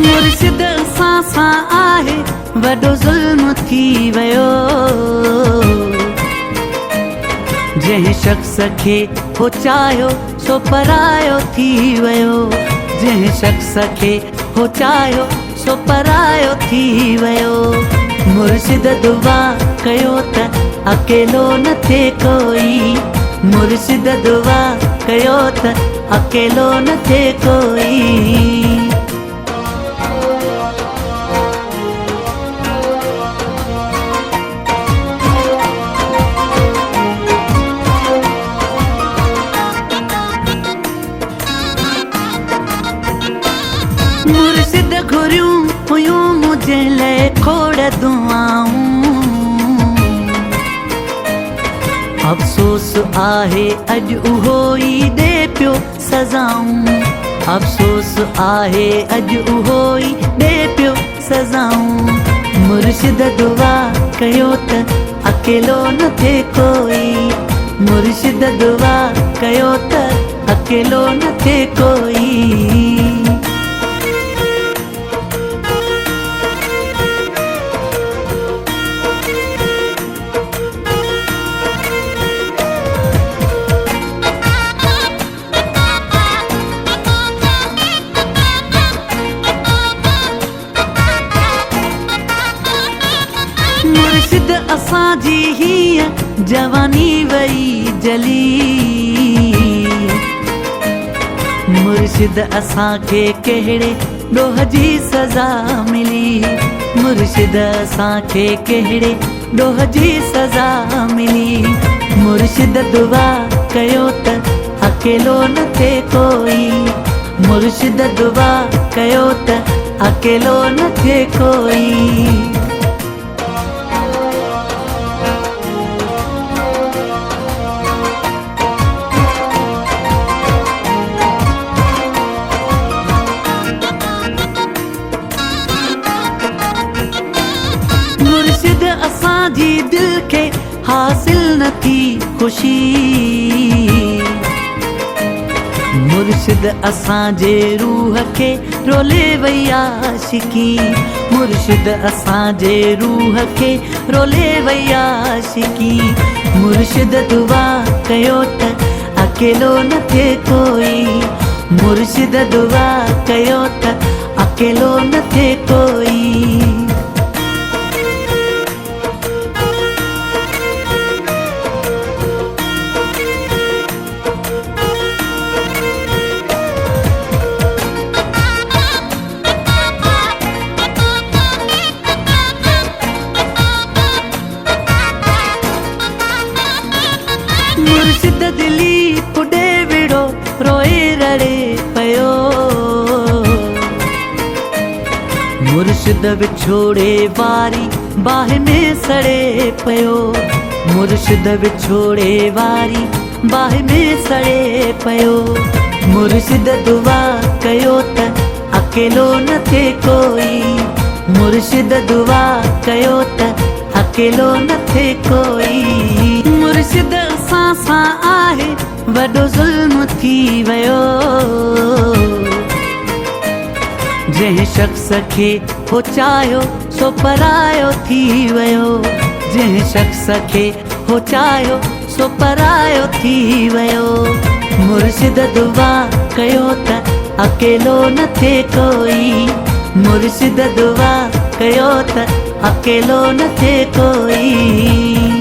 मुर्शिद असां सां आहे वॾो ज़ुल्म थी वियो। जंहिं शख्स खे हो चाहियो सो परायो थी वियो। जंहिं शख्स खे हो चाहियो सो परायो थी वियो। मुर्शिद दुआ कयो त अकेलो न थिए कोई। मुर्शिद दुआ कयो त अकेलो न थिए कोई। मुर्शिद घुरियूं हुयूं मुझे लाइ खोड़ दुआऊं। अफ़सोस आहे अॼु उहो ई ॾे पियो सज़ाऊं। अफ़सोस आहे अॼु उहो ई ॾे पियो सज़ाऊं। मुर्शिद दुआ कयो त अकेलो न थिए कोई। मुर्शिद दुआ कयो त अकेलो न थिए कोई। मुर्शिद असांजी हीअ जवानी वई जली। मुर्शिद असांखे कहिड़े ॾोह जी सज़ा मिली। मुर्शिद असांखे कहिड़े ॾोह जी सज़ा मिली। मुर्शिद दुआ कयो त अकेलो न थिए कोई। मुर्शिद दुआ कयो त अकेलो न थिए कोई। मुर्शिद असांजी दिल खे हासिल न थी ख़ुशी। मुर्शिद असांजे रूह खे रोले वई आशिकी। मुर्शिद असांजे रूह खे रोले वई आशिकी। मुर्शिद दुआ कयो त अकेलो न थिए कोई। मुर्शिद दुआ कयो त अकेलो न थिए कोई। मुर्शिद दिली पुॾे विड़ो रोए रड़े पियो। मुर्शिद विछोड़े वारी बाहि में सड़े पियो। मुर्शिद विछोड़े वारी बाहि में सड़े पियो। मुर्शिद दुआ कयो त अकेलो न थिए कोई। मुर्शिद दुआ कयो त अकेलो न थिए कोई। मुर्शिद असां सां आहे वॾो ज़ुल्म थी वियो। जंहिं शख्स खे हो चाहियो सो परायो थी वियो। जंहिं शख्स खे हो चाहियो सो परायो थी वियो। मुर्शिद दुआ कयो त अकेलो न थिए कोई। मुर्शिद दुआ कयो त अकेलो न थिए कोई।